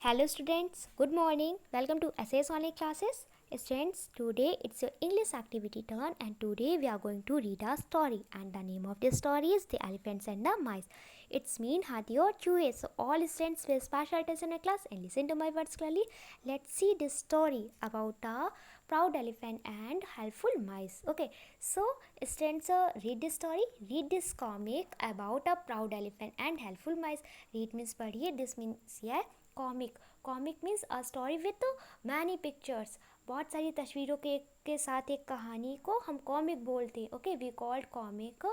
Hello students, good morning. Welcome to SAS Online Classes. Students, today it's your English activity turn and today we are going to read a story and the name of the story is The Elephants and the Mice. It's mean Hathi or Chuhe. So all students will special attention in class and listen to my words clearly. Let's see this story about a proud elephant and helpful mice. Okay, so students read this story, read this comic about a proud elephant and helpful mice. Read means पढ़िए, this means yeah comic means a story with many pictures. बहुत सारी तस्वीरों के साथ एक कहानी को हम कॉमिक बोलते हैं. Okay, we called comic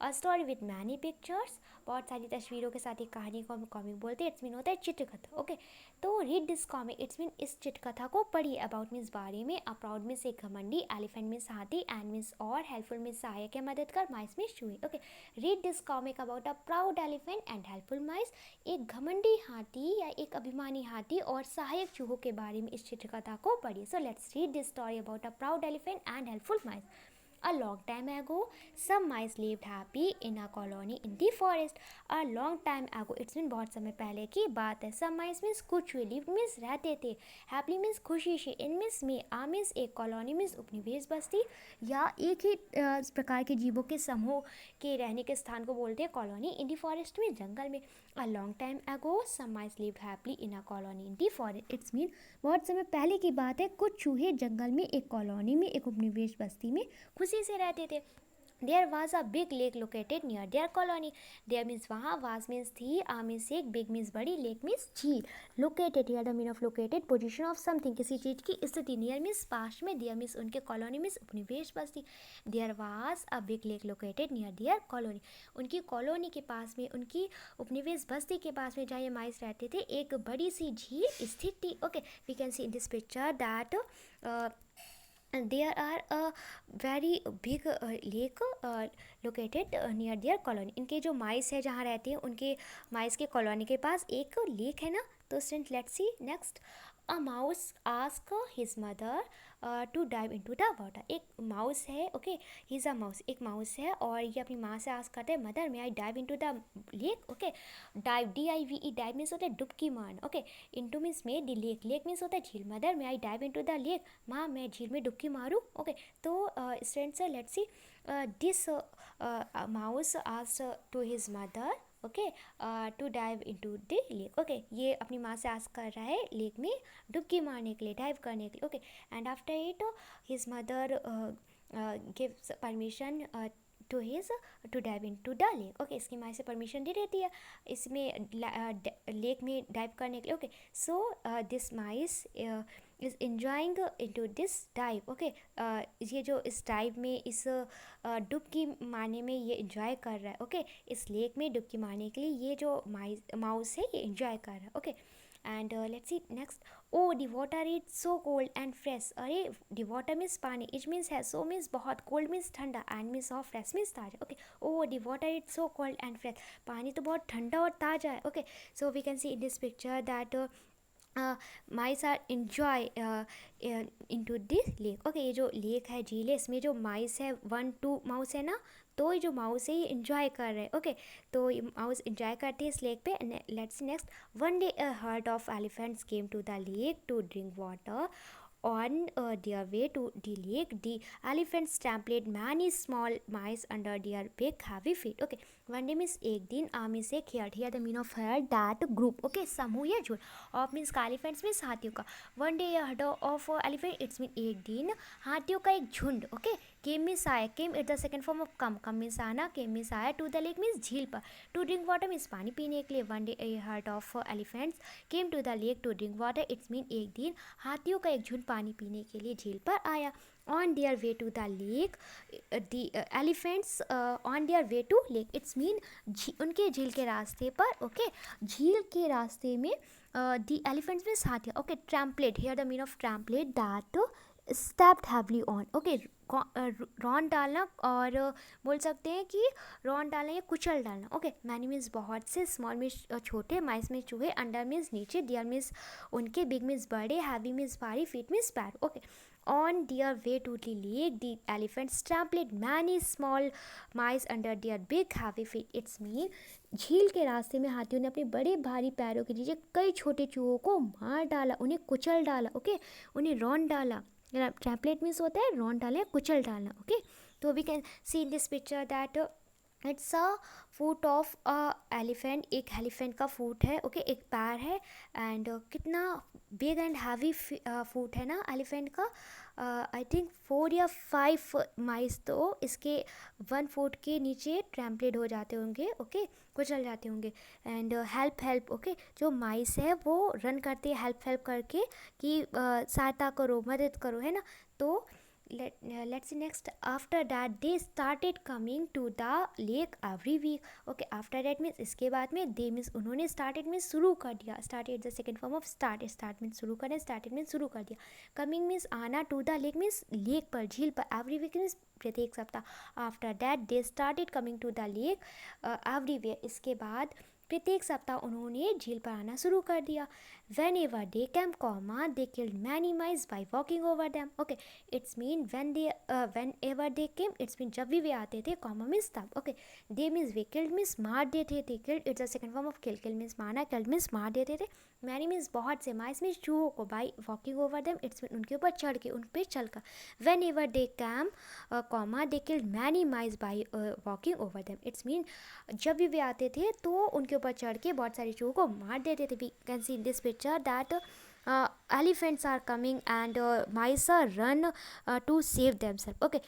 a story with many pictures. बहुत सारी तस्वीरों के साथ एक कहानी को हम कॉमिक बोलते हैं. इट्स मीन होता है चित्रकथा. ओके, तो read this comic. It's mean इस चित्रकथा को पढ़िए. अबाउट मीन्स बारे में, अ प्राउड मीन्स एक घमंडी, एलिफेंट मीन्स हाथी, एंड मीन्स और, हेल्पफुल मीन्स सहायक है, मददगार, माइस मीन्स चूहे. Okay, read this comic about a proud elephant and helpful mice. एक घमंडी हाथी या एक अभिमानी हाथी और सहायक चूहों के बारे में इस चित्रकथा को पढ़िए. So let's read this story about a proud elephant and helpful mice. A long time ago, some mice lived happy in a colony in the forest. A long time ago, it's mean बहुत समय पहले की बात है. Some mice means कुछ हुए, lived means रहते थे, happily means खुशी से, in means में, a means एक, colony means उपनिवेश बस्ती या एक ही प्रकार के जीवों के समूह के रहने के स्थान को बोलते हैं कॉलोनी. इन दी फॉरेस्ट में, जंगल में. A long time ago, some mice lived happily in a colony in the forest. It's mean बहुत समय पहले की बात है, कुछ चूहे जंगल में एक कॉलोनी में एक उपनिवेश बस्ती में खुशी से रहते थे. There was a big lake located near their colony. There means वहाँ, was means थी, a means एक, big means बड़ी, lake means झील. Located, here the meaning of located, position of something, किसी चीज़ की स्थिति. Near means पास में, there means उनके colony means उपनिवेश बस्ती. There was a big lake located near their colony. उनकी कॉलोनी के पास में, उनकी उपनिवेश बस्ती के पास में जहाँ ये माइस रहते थे, एक बड़ी सी झील स्थित थी. Okay, we can see in this picture that there are a very big lake located near their colony. इनके जो माइस है जहाँ रहते हैं, उनके माइस के कॉलोनी के पास एक लेक है ना. तो student let's see next. A mouse asked his mother to dive into the water. एक माउस है. Okay, he is a mouse, एक माउस है और ये अपनी माँ से आस्क करते हैं, mother may I dive into the lake. Okay, dive, DIVE, dive means होता है डुबकी मारना. ओके, इनटू मीन्स में, द लेक, लेक मीन्स होता है झील. Mother may I dive into the lake, माँ मैं झील में डुबकी मारूँ. ओके, तो students let's see this mouse asked to his mother to dive into the lake. Okay, ये अपनी माँ से आस्क कर रहा है लेक में डुबकी मारने के लिए, डाइव करने के लिए. Okay, and after it his mother gives permission to his to dive in to the lake. Okay, इसकी माँ से परमिशन दे देती है इसमें लेक में डाइव करने के लिए. Okay, so this mice is enjoying into this dive. Okay, ये जो इस डाइव में, इस डुबकी मारने में ये इन्जॉय कर रहा है. ओके, इस लेक में डुबकी मारने के लिए ये जो माउस है ये इन्जॉय कर रहा है. Okay, and let's see next. Oh the water is so cold and fresh. अरे, दी वाटर मीन्स पानी, इच मीन्स है, सो मीन्स बहुत, कोल्ड मीन्स ठंडा, and means of, fresh means ताज़ा. Okay, oh the water is so cold and fresh, पानी तो बहुत ठंडा और ताज़ा है. Okay, so we can see in this picture that mice are enjoy into this lake. Okay, ये जो लेक है, झील है, इसमें जो माइस है, 1-2 माउस है ना, तो ये जो माउस है ये इन्जॉय कर रहे हैं. ओके, तो ये माउस इन्जॉय करते हैं इस लेक पे. Let's next. One day a herd of elephants came to the lake to drink water. On their way to the lake, the elephants trampled many small mice under their big heavy feet. Okay, one day means एक दिन, means एक, herd, here the meaning of herd, that group. Okay, समूह या झुंड. of means का, elephants means हाथियों का. one day a herd of elephant, it's mean एक दिन हाथियों का एक झुंड. Okay, came means आया, came it the second form of come, come means आना, came means आया, to the lake means झील पर, to drink water means पानी पीने के लिए. one day a herd of elephants came to the lake to drink water, it's mean एक दिन हाथियों का एक झुंड पानी पीने के लिए झील पर आया. on their way to the lake, the elephants on their way to lake, it's mean उनके झील के रास्ते पर. ओके, झील के रास्ते में the elephants means हाथी. Okay, trampled, here the meaning of trampled, that stepped heavily on, okay. Ron डालना, और बोल सकते हैं कि रॉन डालना या कुचल डालना, ओके। मैनी मीन्स बहुत से, स्मॉल मीन्स छोटे, माइस मीन्स चूहे, अंडर मीन्स नीचे, डियर मीन्स उनके, बिग मीन्स बड़े, हैवी मीन्स भारी, फीट मीन्स पैर, okay. On their way to the lake the elephants trampled many small mice under their big heavy feet. It's mean झील के रास्ते में हाथियों ने अपने बड़े भारी पैरों के नीचे कई छोटे चूहों को मार डाला, उन्हें कुचल डाला, ओके। उन्हें रौंद डाला। ट्रैम्पलेट मीन्स होता है रौंद डाला या कुचल डालना, ओके। तो we can see in this picture that it's a foot of a elephant, एक एलिफेंट का फूट है, ओके, एक पैर है। एंड कितना बिग एंड हैवी फूट है ना एलिफेंट का, आई थिंक 4 या 5 माइल्स तो इसके 1 फुट के नीचे ट्रैम्पलेड हो जाते होंगे, ओके, कुचल जाते होंगे। एंड हेल्प, ओके, जो माइस है वो रन करते हैं हेल्प करके कि सहायता करो, मदद करो, है ना। तो let's see next. After that they started coming to the lake every week, okay. After that means इसके बाद में they means उन्होंने started means शुरू कर दिया, started the second form of start means शुरू करना, started means शुरू कर दिया। coming means आना, to the lake means lake पर, झील पर, every week means प्रत्येक सप्ताह। after that they started coming to the lake everywhere, इसके बाद प्रत्येक सप्ताह उन्होंने झील पर आना शुरू कर दिया। whenever they came, they killed many mice by walking over them, okay. It's mean whenever they came, it's mean जब भी वे आते थे, means तब, okay. they means way killed means मार देते थे, killed it's a second form of kill means मारना, killed means मार देते थे, many means बहुत से, mice means चूहों को, by walking over them it's mean उनके ऊपर चढ़ के, उन पर चलकर। whenever they came, they killed many mice by walking over them, it's mean जब भी वे आते थे तो उनके ऊपर चढ़ के बहुत सारे चूहों को मार देते थे। We can see in this picture that elephants are coming and mice are run to save themselves, okay.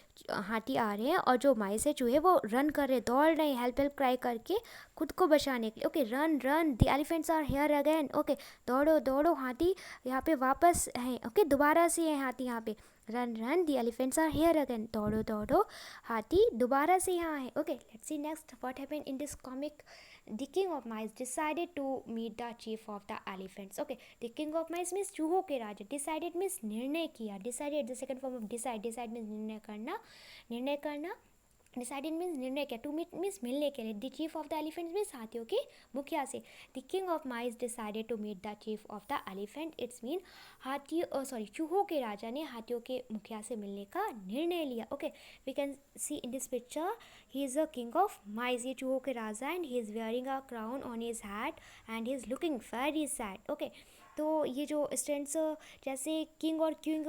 हाथी आ रहे हैं और जो माइस है, चूहे, वो रन कर रहे हैं, दौड़ रहे हैं, हेल्प क्राई करके खुद को बचाने के लिए, okay. Run the elephants are here again, okay. दौड़ो हाथी यहाँ पे वापस हैं, ओके, दोबारा से हैं हाथी यहाँ पे। Run the elephants are here again, दौड़ो हाथी दोबारा से यहाँ है, okay. Let's see next what happened in this comic. The king of mice decided to meet the chief of the elephants, okay. The king of mice means चूहों के राजा, decided means निर्णय किया, decided the second form of decide means निर्णय करना, decided means निर्णय किया, to meet means मिलने के लिए, the chief of the elephant means हाथियों के मुखिया से। The king of mice decided to meet the chief of the elephant, it's mean चूहों के राजा ने हाथियों के मुखिया से मिलने का निर्णय लिया, okay. We can see in this picture he is a king of mice, ये चूहों के राजा, and he is wearing a crown on his hat and he is looking very sad, okay. तो ये जो स्टूडेंट्स जैसे किंग और queen,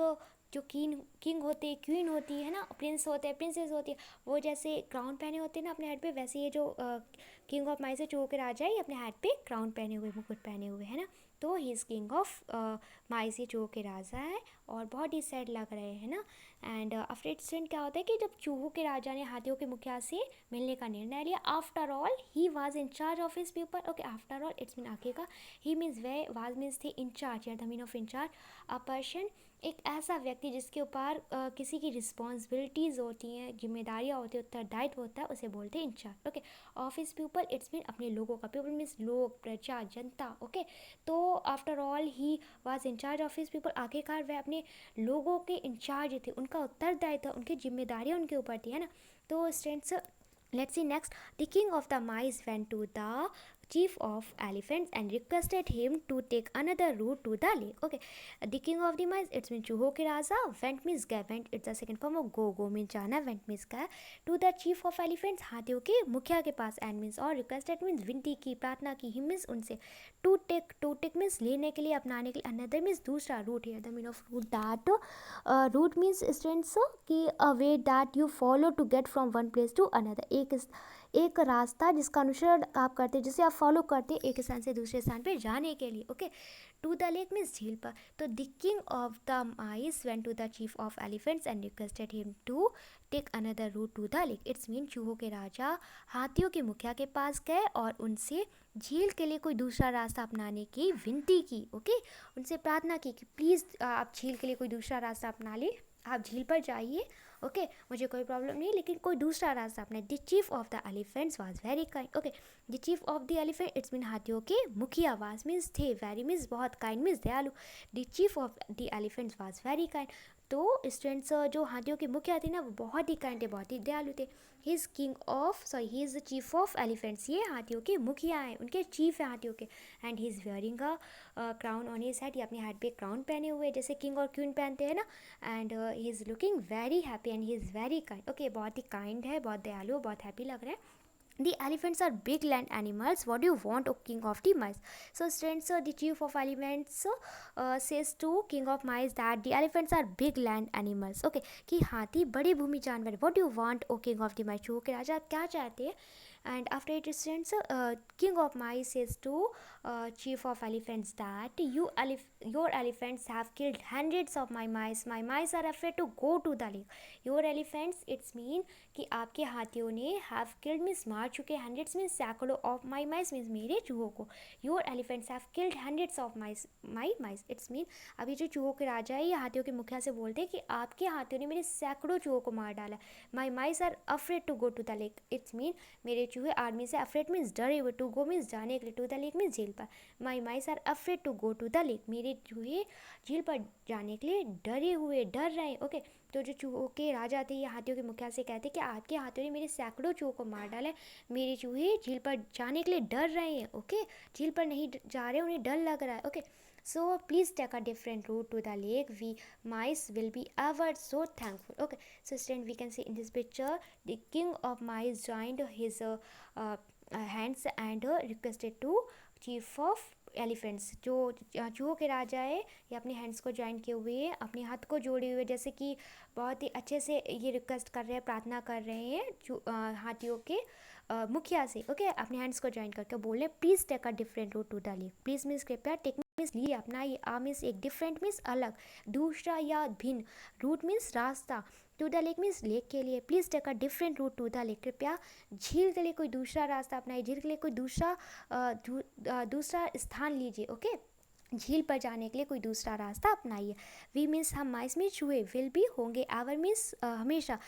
जो किंग होते हैं, क्वीन होती है ना, प्रिंस होते हैं, प्रिंसेस होती है, वो जैसे क्राउन पहने होते हैं ना अपने हेड पे, वैसे ये जो किंग ऑफ माइस चूहों के राजा है, ये अपने हेड पे क्राउन पहने हुए, मुकुट पहने हुए, है ना। तो he is king of mice, ये चूहों के राजा है और बहुत ही सैड लग रहे हैं ना। एंड आफ्टर इंसिडेंट क्या होता है कि जब चूहों के राजा ने हाथियों के मुखिया से मिलने का निर्णय लिया, after all he was in charge of his people, okay. After all it's mean आगे का, ही मीन्स वे, वाज मीन्स थे, इन चार्ज या the mean of in charge, a person, एक ऐसा व्यक्ति जिसके ऊपर किसी की रिस्पॉन्सिबिलिटीज़ होती हैं, जिम्मेदारियाँ होती हैं, उत्तरदायित्व होता है, उसे बोलते हैं incharge, okay. Office people it's mean अपने लोगों का, पीपल मीन्स लोग, प्रजा, जनता, ओके। तो after all he was incharge of his people, आखिरकार वह अपने लोगों के इंचार्ज थे, उनका उत्तरदायित्व, उनकी जिम्मेदारियाँ उनके ऊपर थी, है ना। तो students let's see next. The king of the mice went to the chief of elephants and requested him to take another route to the lake, okay. The king of the mice, it's mean चूहों के राजा, went means गए, went it's the second form of go means जाना, went means गया, to the chief of elephants, हाथियों के मुखिया के पास, and means और requested means विनती की, प्रार्थना की, him means उनसे, to take means लेने के लिए, अपनाने के लिए, another means दूसरा, route here the meaning of route, that route means students कि a way that you follow to get from one place to another, एक रास्ता जिसका अनुसरण आप करते, जिसे आप फॉलो करते एक स्थान से दूसरे स्थान पे जाने के लिए, okay. To the lake means झील पर। तो the king of the mice went to the chief of elephants and requested him to take another route to the lake, it's mean चूहों के राजा हाथियों के मुखिया के पास गए और उनसे झील के लिए कोई दूसरा रास्ता अपनाने की विनती की, ओके। उनसे प्रार्थना की कि प्लीज़ आप झील के लिए कोई दूसरा रास्ता अपना ले, आप झील पर जाइए, ओके, मुझे कोई प्रॉब्लम नहीं, लेकिन कोई दूसरा रास्ता अपने। The chief of the elephants was very kind, okay. The chief of the elephant it's mean हाथियों के मुखिया, वाज मीन्स थे, वेरी मीन्स बहुत, काइंड मीन्स दयालु। The chief of the elephants was very kind, तो स्टूडेंट्स जो हाथियों के मुखिया थे ना वो बहुत ही काइंड थे, बहुत ही दयालु थे. He is he is the chief of elephants. ये हाथियों के मुखिया हैं, उनके चीफ हैं हाथियों के. And he is wearing a crown on his head. ये अपने हेड पे क्राउन पहने हुए हैं जैसे किंग और क्वीन पहनते हैं ना. And he is looking very happy and he is very kind. Okay, बहुत ही काइंड है, बहुत दयालु, बहुत हैप्पी लग रहा है. The elephants are big land animals. What do you want, O king of the mice? So, students, the chief of elephants says to king of mice that the elephants are big land animals. Okay, कि हाथी बड़ी भूमि जानवर. What do you want, O king of the mice? चूहों के राजा आप क्या चाहते हैं? And after it, students, king of mice says to chief of elephants that your elephants have killed hundreds of my mice. My mice are afraid to go to the lake. Your elephants, it's mean कि आपके हाथियों ने have killed means मार चुके, hundreds means सैकड़ों, of my mice means मेरे चूहों को. Your elephants have killed hundreds of my mice. It's mean अभी जो चूहों के राजा है ये हाथियों के मुखिया से बोलते हैं कि आपके हाथियों ने मेरे सैकड़ों चूहों को मार डाला. My mice are afraid to go to the lake. It's mean मेरे चूहे आर्मी से अफ्रेड मीन्स डरे हुए, टू गो मीन्स जाने के लिए, टू द लेक मीन्स झील पर. My mice are afraid to go to the lake. मेरे चूहे झील पर जाने के लिए डरे हुए, डर रहे हैं. ओके, तो जो चूहों के राजा थे ये हाथियों के मुखिया से कहते कि आपके हाथियों ने मेरे सैकड़ों चूहों को मार डाला है. मेरे चूहे झील पर जाने के लिए डर रहे हैं. ओके, झील पर नहीं जा रहे, उन्हें डर लग रहा है. Okay, so please take a different route to the lake. We mice will be ever so thankful. Okay, so student we can see in this picture the king of mice joined his hands and requested to chief of elephants. जो चूहों के राजा है ये अपने hands को join किए हुए हैं, अपने हाथ को जोड़े हुए, जैसे कि बहुत ही अच्छे से ये रिक्वेस्ट कर रहे हैं, प्रार्थना कर रहे हैं हाथियों के मुखिया से. ओके, अपने हैंड्स को ज्वाइन करके बोल रहे हैं please take a different route to the lake. Please means कृपया, टेक मीन्स लिए, अपना ये, आ मीन्स एक, डिफरेंट मीन्स अलग, दूसरा या भिन्न, रूट मीन्स रास्ता, to the lake means lake के लिए. Please take a different route to the lake. कृपया झील के लिए कोई दूसरा रास्ता अपनाइए, झील के लिए कोई दूसरा स्थान लीजिए. ओके, झील पर जाने के लिए कोई दूसरा रास्ता अपनाइए. वी मीन्स हम, माइस मीन्स चूहे, विल भी होंगे, एवर मीन्स हमेशा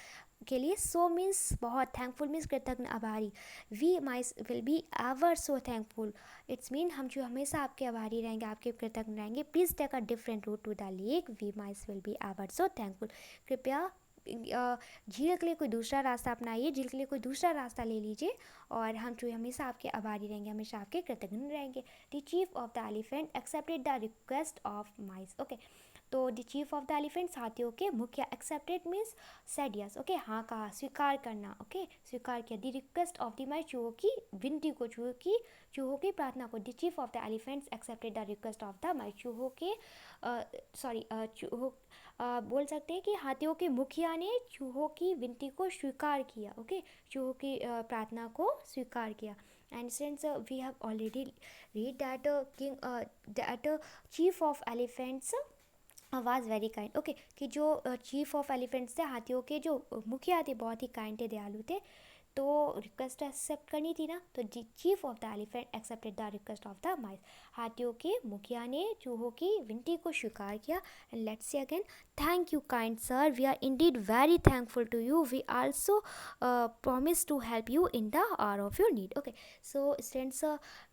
के लिए, सो मीन्स बहुत, थैंकफुल मीन्स कृतज्ञ, आभारी. We mice will be ever so thankful. It's mean हम जो हमेशा आपके आभारी रहेंगे, आपके कृतज्ञ रहेंगे. Please take a different route to the lake. We mice will be ever so thankful. कृपया झील के लिए कोई दूसरा रास्ता अपनाइए, झील के लिए कोई दूसरा रास्ता ले लीजिए, और हम जो हमेशा आपके आभारी रहेंगे, हमेशा आपके कृतज्ञ रहेंगे. The chief of the elephant accepted the request of mice. Okay, तो the chief of the elephants हाथियों के मुखिया, accepted means said yes. Okay, हाँ कहा, स्वीकार करना. ओके, स्वीकार किया. The request of the mice, चूहों की विनती को, चूहों की प्रार्थना को. The chief of the elephants accepted the request of the mice. चूहों के चूहों बोल सकते हैं कि हाथियों के मुखिया ने चूहों की विनती को स्वीकार किया. ओके, चूहों की प्रार्थना को स्वीकार किया. And since we have already read that king that chief of elephants was very kind. Okay, कि जो चीफ ऑफ एलिफेंट्स थे, हाथियों के जो मुखिया थे, बहुत ही काइंड थे, दयालु थे. तो रिक्वेस्ट एक्सेप्ट करनी थी ना, तो chief of the elephant accepted the request of the माइस. हाथियों के मुखिया ने चूहों की विनती को स्वीकार किया. And let's say again, thank you kind sir, we are indeed very thankful to you. We also promise to help you in the hour of your need. Okay, so students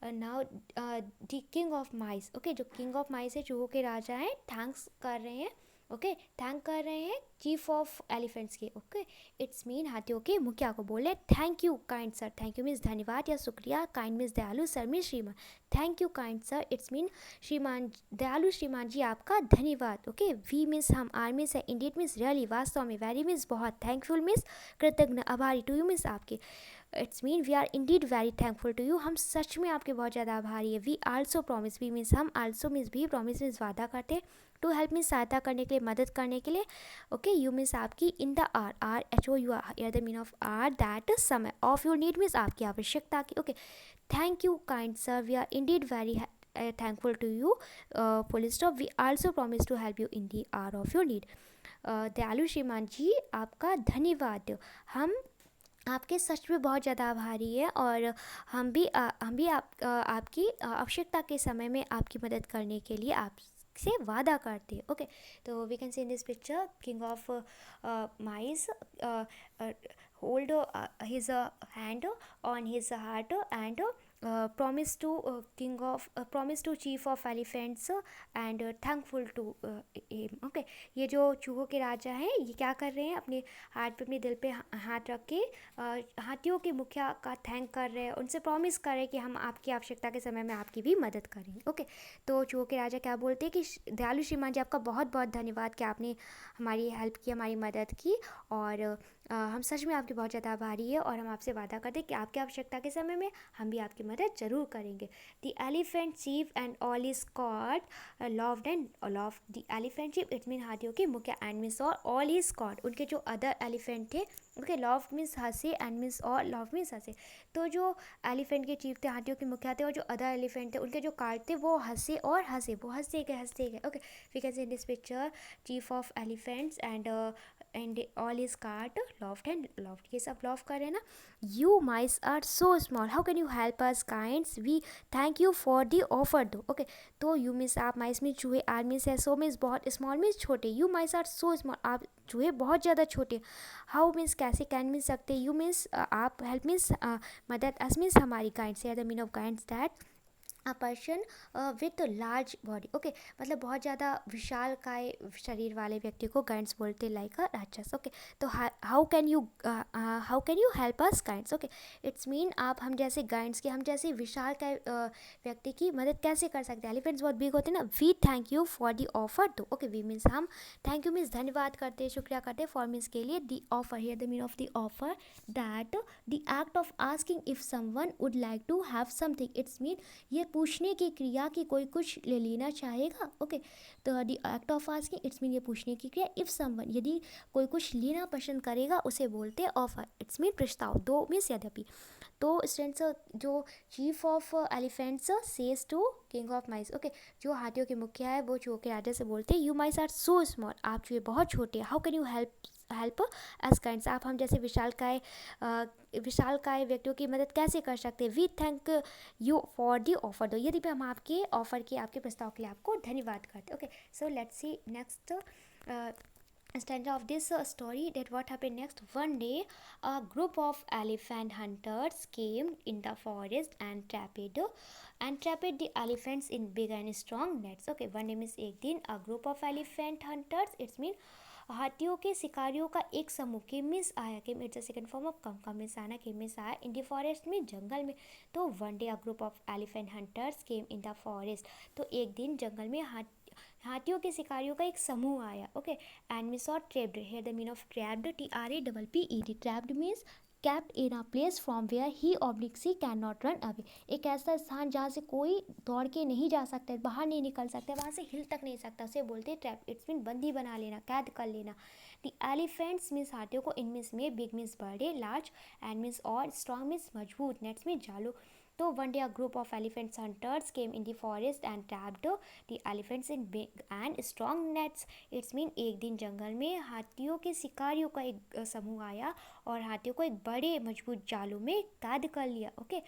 now the king of mice. Okay, जो king of mice है, चूहों के राजा हैं, thanks कर रहे हैं. Okay, thank कर रहे हैं चीफ ऑफ एलिफेंट्स के. ओके, इट्स मीन हाथियों के मुखिया को बोले thank you kind sir. Thank you means धन्यवाद या शुक्रिया, काइंड मीन्स दयालु, सर मीन्स श्रीमान. Thank you kind sir, it's mean श्रीमान, दयालु श्रीमान जी आपका धन्यवाद. ओके, वी मीन्स हम, आर मीन्स है, इंडीड मीन्स रियली, वास्तव में, वेरी मीन्स बहुत, थैंकफुल मीन्स कृतज्ञ, आभारी, टू यू मीन्स आपके. It's mean we are indeed very thankful to you, हम सच में आपके बहुत ज़्यादा आभारी है. We also promise, we means हम, आल्सो मीन्स भी, प्रॉमिस मीन्स वादा करते, टू हेल्प मीन्स सहायता करने के लिए, मदद करने के लिए. ओके, यू मीन्स आपकी, in the hour, hour H O U R, the mean of hour, that समय, ऑफ योर नीड मीन्स आपकी आवश्यकता की. Okay, thank you kind sir, we are indeed very thankful to you, full stop. We also promise to help you in the hour of your need. दयालु श्रीमान जी आपका धन्यवाद, हम आपके सच में बहुत ज़्यादा आभारी है, और हम भी आपकी आवश्यकता के समय में आपकी मदद करने के लिए आपसे वादा करते हैं. ओके, तो we can see in this picture king of mice hold his hand on his heart and promise to chief of elephants and thankful to him. Okay, ये जो चूहों के राजा हैं ये क्या कर रहे हैं, अपने हाथ पे अपने दिल पे हाथ रख के हाथियों के मुखिया का थैंक कर रहे हैं, उनसे प्रॉमिस कर रहे हैं कि हम आपकी आवश्यकता के समय में आपकी भी मदद करेंगे. ओके, तो चूहों के राजा क्या बोलते हैं कि दयालु श्रीमान जी, आपका बहुत बहुत धन्यवाद कि आपने हमारी हेल्प की, हमारी मदद की, और हम सच में आपके बहुत ज़्यादा आभारी है, और हम आपसे वादा करते हैं कि आपकी आवश्यकता के समय में हम भी आपकी मदद ज़रूर करेंगे. The elephant chief and all is caught loved and love. The elephant chief it's mean हाथियों के मुखिया, एंड मीन्स और ऑल इज कॉट उनके जो अदर एलिफेंट थे. ओके, लव मीन्स हंसे एंड मीन्स और लव मीन्स हंसे. तो जो एलिफेंट के चीफ थे, हाथियों के मुखिया थे, और जो अदर एलिफेंट थे उनके जो कार्ड थे वो हंसे और हंसे, वो हंसते गए. Okay, we can see in this picture chief of elephants and all his card loved and loved. ये सब love कर रहे हैं ना. You mice are so small, how can you help us kinds, we thank you for the offer दो. Okay, तो you means आप, mice में चूहे, r means है, so means बहुत, small means छोटे. You mice are so small, आप चूहे बहुत ज़्यादा छोटे. how means कैसे, can means सकते, you means आप, help means मदद, us means हमारी, kinds है the meaning of kinds that a person with large body. Okay, मतलब बहुत ज़्यादा विशाल काय शरीर वाले व्यक्ति को गाइड्स बोलते, लाइक अ राक्षस. ओके, तो how can you help us guides. Okay, it's mean आप, हम जैसे गाइड्स के, हम जैसे विशाल काय व्यक्ति की मदद कैसे कर सकते हैं. एलिफेंट्स बहुत बिग होते हैं ना. We thank you for the offer though. Okay, we means हम, थैंक यू मीन्स धन्यवाद करते हैं, शुक्रिया करते हैं, फॉर मीन्स के लिए, the offer, here the mean of the offer, that the act of asking if someone would like to have something. It's mean ये पूछने की क्रिया कि कोई कुछ ले लेना चाहेगा. ओके, तो the act of asking it's mean ये पूछने की क्रिया, इफ समवन यदि कोई कुछ लेना पसंद करेगा उसे बोलते हैं ऑफर. इट्स मीन प्रस्ताव, दो मीन्स यद्यपि. तो स्टूडेंट्स, जो chief of elephants says to king of mice. Okay, जो हाथियों के मुखिया है वो चूहों के राजा से बोलते हैं, you mice are so small, आप चूहे बहुत छोटे, how can you help us kinds, आप हम जैसे विशालकाय व्यक्तियों की मदद कैसे कर सकते हैं. We thank you for the offer though, यदि हम आपके ऑफर के, आपके प्रस्ताव के लिए आपको धन्यवाद करते. Okay, so let's see next stanza of this story, that what happened next. One day a group of elephant hunters came in the forest and trapped the elephants in big and strong nets. Okay, one day means एक दिन, a group of elephant hunters, it's mean हाथियों के शिकारियों का एक समूह, के miss आया, के it's a second form of come miss आना, के मिस आया इन द फॉरेस्ट में, जंगल में. तो one day a group of elephant hunters came in the forest, तो एक दिन जंगल में हाथियों के शिकारियों का एक समूह आया. ओके, एंड मिस और trapped, here the mean of trapped, TRAPPED. Trapped means kept in a place from where he oblique she cannot run away. एक ऐसा स्थान जहाँ से कोई दौड़ के नहीं जा सकता, बाहर नहीं निकल सकता, वहाँ से हिल तक नहीं सकता, उसे बोलते हैं ट्रैप. इट्स मीन बंदी बना लेना, कैद कर लेना. द एलिफेंट्स मीन्स हाथियों को, इन मीन्स में, बिग मीन्स बड़े, लार्ज, एंड मीन्स और, स्ट्रॉन्ग मीन्स मजबूत, नेट्स मीन्स जालों. तो one day a group of elephants hunters came in the forest and trapped the elephants in big and strong nets. It's mean एक दिन जंगल में हाथियों के शिकारियों का एक समूह आया और हाथियों को एक बड़े मजबूत जालों में कैद कर लिया. Okay,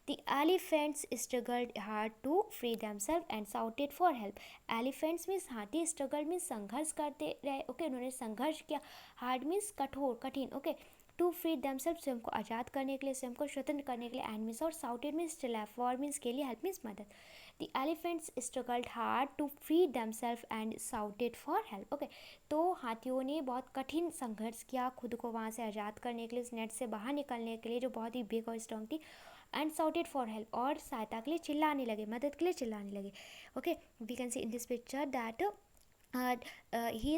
the elephants struggled hard to free themself and shouted for help. Elephants means हाथी, स्ट्रगल मीन्स संघर्ष करते रहे. ओके, उन्होंने संघर्ष किया. हार्ड मीन्स कठोर, कठिन. ओके, टू फ्री देमसेल्फ, स्वयं को आज़ाद करने के लिए, स्वयं को स्वतंत्र करने के लिए, एंड मीन्स और शाउटेड मीन्स चिल्लाया, फॉर मीन्स के लिए, हेल्प मीन्स मदद. The elephants struggled hard to free themself and shouted for help. Okay, तो हाथियों ने बहुत कठिन संघर्ष किया खुद को वहाँ से आज़ाद करने के लिए, उस नेट से बाहर निकलने के लिए जो बहुत ही बिग और स्ट्रॉन्ग थी, एंड शाउटेड फॉर हेल्प, और सहायता के लिए चिल्लाने लगे, मदद के लिए चिल्लाने लगे. Okay, we can see in this picture that he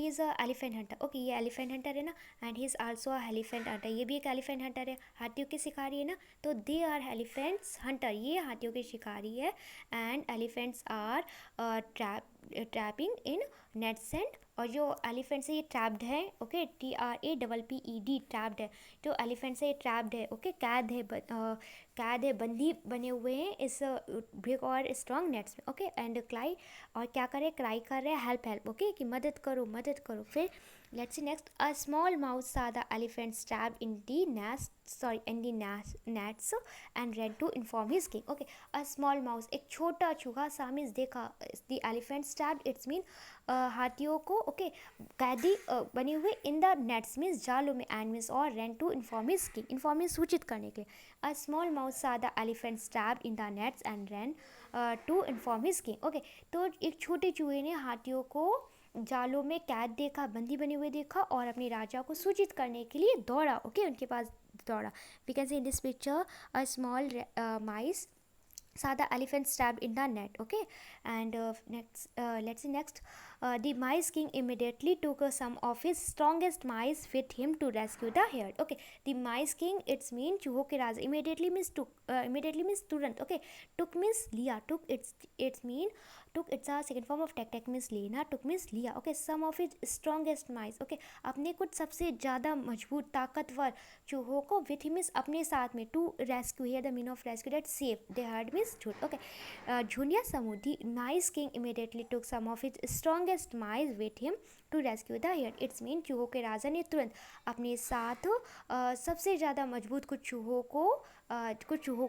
is a elephant hunter. Okay, ये एलिफेंट हंटर है ना, and he is also a elephant hunter, ये भी एक एलिफेंट हंटर है, हाथियों के शिकारी है ना. तो दे आर एलिफेंट्स हंटर, ये हाथियों के शिकारी है, and elephants are trapping in nets and, और जो एलिफेंट्स है ये ट्रैप्ड है. ओके, TRAPPED, ट्रैप्ड है. जो एलिफेंट्स है ये ट्रैप्ड है. ओके, कैद है, बंदी बने हुए हैं इस बिग और स्ट्रॉन्ग नेट्स में. ओके, एंड क्राई, और क्या कर रहे हैं, क्राई कर रहे हैं, हेल्प हेल्प. ओके, कि मदद करो मदद करो। फिर let's see next, a small mouse saw the elephant stab in the nets and ran to inform his king. Okay, a small mouse, एक छोटा चूहा सा मीन्स देखा, the elephant stuck it's mean हाथियों को ओके कैदी बने हुए इन the nets means जालों में, एंड मीन्स और ran to inform his king, inform means सूचित करने के लिए। A small mouse saw the elephant stab in the nets and ran to inform his king. Okay, तो एक छोटे चूहे ने हाथियों को जालों में कैद देखा, बंदी बने हुए देखा और अपने राजा को सूचित करने के लिए दौड़ा। ओके, उनके पास दौड़ा। We can see in this picture a small mice saw the elephant stabbed in the net. Okay, and let's see next, the mice king immediately took some of his strongest mice with him to rescue the herd. Okay, the mice king it's mean चूहों के राजा, immediately means took, immediately means तुरंत। okay, took means लिया, took it's mean took, it's a second form of take means लेना, took means लिया। okay, some of his strongest mice, okay, अपने कुछ सबसे ज़्यादा मजबूत ताकतवर चूहों को with him means अपने साथ में, to rescue, here the meaning of rescue that save, they herd means झुंड। okay, झुंड या समूह, the mice king immediately took some of his strongest mice with him to rescue the herd, it's mean चूहों के राजा ने तुरंत अपने साथ सबसे ज़्यादा मजबूत कुछ चूहों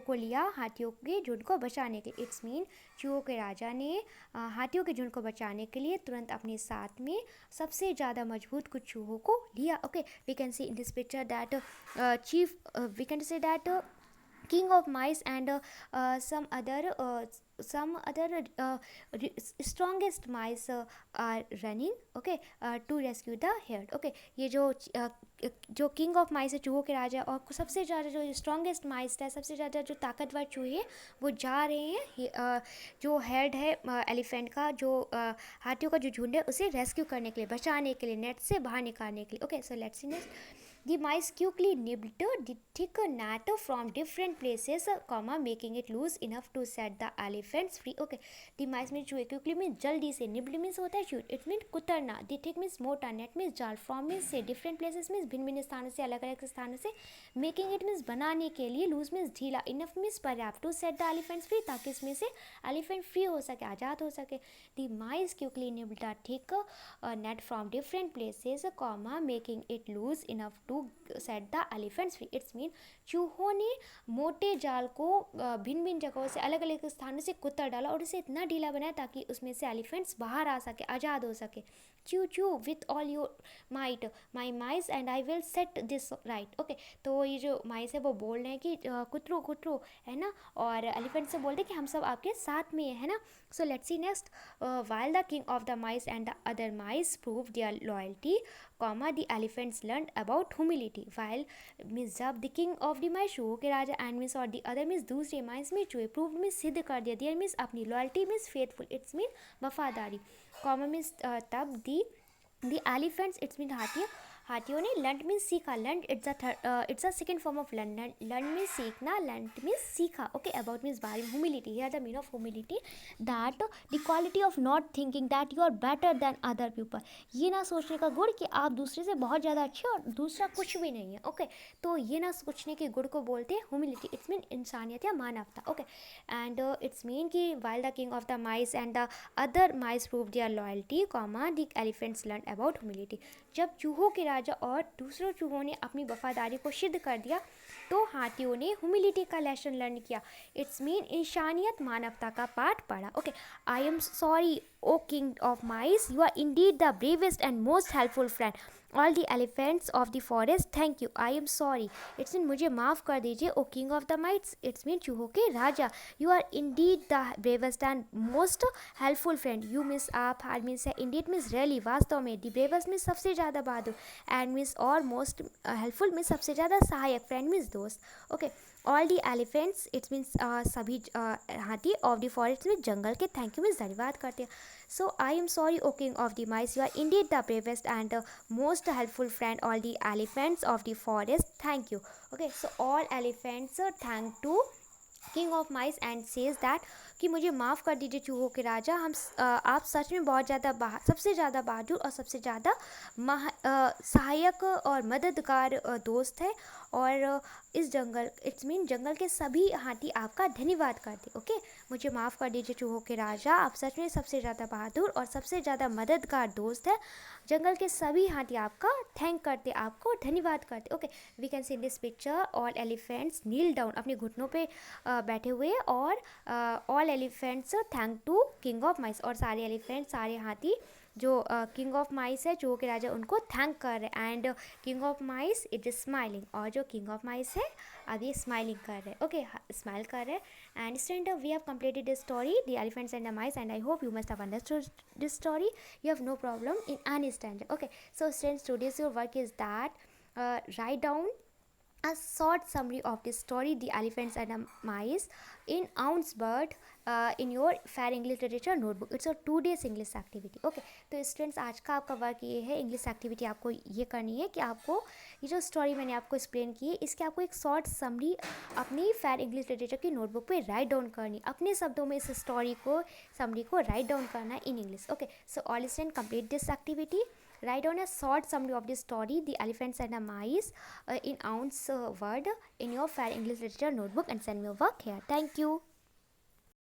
को लिया हाथियों के झुंड को बचाने के लिए। इट्स मीन चूहों के राजा ने हाथियों के झुंड को बचाने के लिए तुरंत अपने साथ में सबसे ज़्यादा मजबूत कुछ चूहों को लिया। Okay, we can see in this picture that we can say that king of mice and some other strongest mice are running, okay, to rescue the herd. okay, ये जो किंग ऑफ माइस है, चूहों के राजा, और सबसे ज़्यादा जो strongest माइस है, सबसे ज़्यादा जो ताकतवर चूहे हैं, वो जा रहे हैं जो हेड है एलिफेंट का, जो हाथियों का जो झुंड है उसे रेस्क्यू करने के लिए, बचाने के लिए, नेट से बाहर निकालने के लिए। Okay, so let's see next, the mice quickly nibbled the thick net from different places, making it loose enough to set the elephants free. Okay, the mice means चूहे, quickly means जल्दी से, nibble means होता है shoot, it means कुतरना, the thick means मोटा, net means जाल, from means से, different places means भिन्न भिन्न स्थानों से, अलग अलग स्थानों से, making it means बनाने के लिए, loose means ढीला, enough means पर्याप्त, to set the elephants free, ताकि इसमें से elephant free हो सके, आज़ाद हो सके। the mice quickly nibbled the thick net from different places, making it loose enough to set the elephants free. It's mean चूहों ने मोटे जाल को भिन्न भिन्न जगहों से, अलग अलग स्थानों से कुतर डाला और इसे इतना ढीला बनाया ताकि उसमें से एलिफेंट्स बाहर आ सके, आज़ाद हो सके। चू चू with all your might my mice and I will set this right. Okay, तो ये जो माइस है वो बोल रहे हैं कि कुतरो कुतरो, है ना, और एलिफेंट से बोलते हैं कि हम सब आपके साथ में है ना। So let's see next, while the king of the mice and the other mice prove their loyalty, the elephants learned about humility, while means जब the king of the mice चूहों के राजा एंड मीन्स और the other means दूसरे माइस में चूहे, prove means सिद्ध कर दिया, देयर मीन्स अपनी, loyalty means faithful, it's mean वफादारी, कॉमा मीन्स तब the elephants इट्स मीन हाथियों ने, लर्न मीन्स सीखा, learn it's a second form of learn, learn means सीखना, लर्न मीन्स सीखा। ओके, अबाउट मीन्स बारे में, humility, here the mean of humility that the quality of not thinking that you are better than other people, ये ना सोचने का गुण कि आप दूसरे से बहुत ज़्यादा अच्छे और दूसरा कुछ भी नहीं है। ओके, तो ये ना सोचने के गुण को बोलते हैं ह्यूमिलिटी, इट्स मीन इंसानियत या मानवता। ओके, एंड इट्स मीन कि while the king of the mice and the other mice prove their loyalty, the elephants learn about humility, जब चूहों के राजा और दूसरों चूहों ने अपनी वफादारी को सिद्ध कर दिया तो हाथियों ने ह्यूमिलिटी का लेसन लर्न किया, इट्स मीन इंसानियत, मानवता का पाठ पढ़ा। Okay, I am sorry oh king of mice, you are indeed the bravest and most helpful friend, all the elephants of the forest thank you, I am sorry, it's mean मुझे माफ़ कर दीजिए, oh king of the mites, it's mean चूहों के राजा, you are indeed the bravest and most helpful friend, you means आप, हार means है, इंडीड मीन्स रियली, वास्तव में, द ब्रेवेस्ट मीन्स सबसे ज़्यादा बहादुर, एंड मीन्स और मोस्ट हेल्पफुल मीन्स सबसे ज़्यादा सहायक, फ्रेंड मीन्स दोस्त। Okay, all the elephants it's means सभी हाथी, ऑफ द फॉरेस्ट में जंगल के, थैंक यू मीन्स धन्यवाद करते हैं। So I am sorry oh king of the mice, you are indeed the bravest and most helpful friend, all the elephants of the forest thank you. Okay, so all elephants thank to king of mice and says that कि मुझे माफ़ कर दीजिए चूहों के राजा, आप सच में बहुत ज़्यादा सबसे ज़्यादा बहादुर और सबसे ज़्यादा सहायक और मददगार दोस्त है। और इस जंगल इट्स मीन जंगल के सभी हाथी आपका धन्यवाद करते। ओके, मुझे माफ़ कर दीजिए चूहों के राजा, आप सच में सबसे ज़्यादा बहादुर और सबसे ज़्यादा मददगार दोस्त है। जंगल के सभी हाथी आपका थैंक करते, आपको धन्यवाद करते। Okay, we can see in this picture all elephants kneel down, अपने घुटनों पे बैठे हुए, और all elephants thank to king of mice, और सारे एलिफेंट सारे हाथी जो किंग ऑफ माइस है, चूहों के राजा, उनको थैंक कर रहे। And king of mice it is smiling, और जो किंग ऑफ माइस है अब ये स्माइलिंग कर रहे हैं। ओके, स्माइल कर रहे हैं। And student, we have completed this story, the elephants and the mice, and I hope you must have understood this story. You have no problem in any standard. Okay, so students, today's your work is that write down a short summary of this story, The Elephants and the Mice, in ounce word in your fair English literature notebook. It's a 2 days English activity. Okay, तो students, आज का आपका work ये है, English activity आपको ये करनी है कि आपको ये जो स्टोरी मैंने आपको एक्सप्लेन की है, इसके आपको एक शॉर्ट समरी अपनी फेयर इंग्लिश लिटरेचर की नोटबुक पे राइट डाउन करनी, अपने शब्दों में इस स्टोरी को समरी को राइट डाउन करना है in English. Okay, so all student complete this activity. Write down a short summary of this story, The Elephants and the Mice, in ounce word in your fair English literature notebook, and send me your work here. Thank you.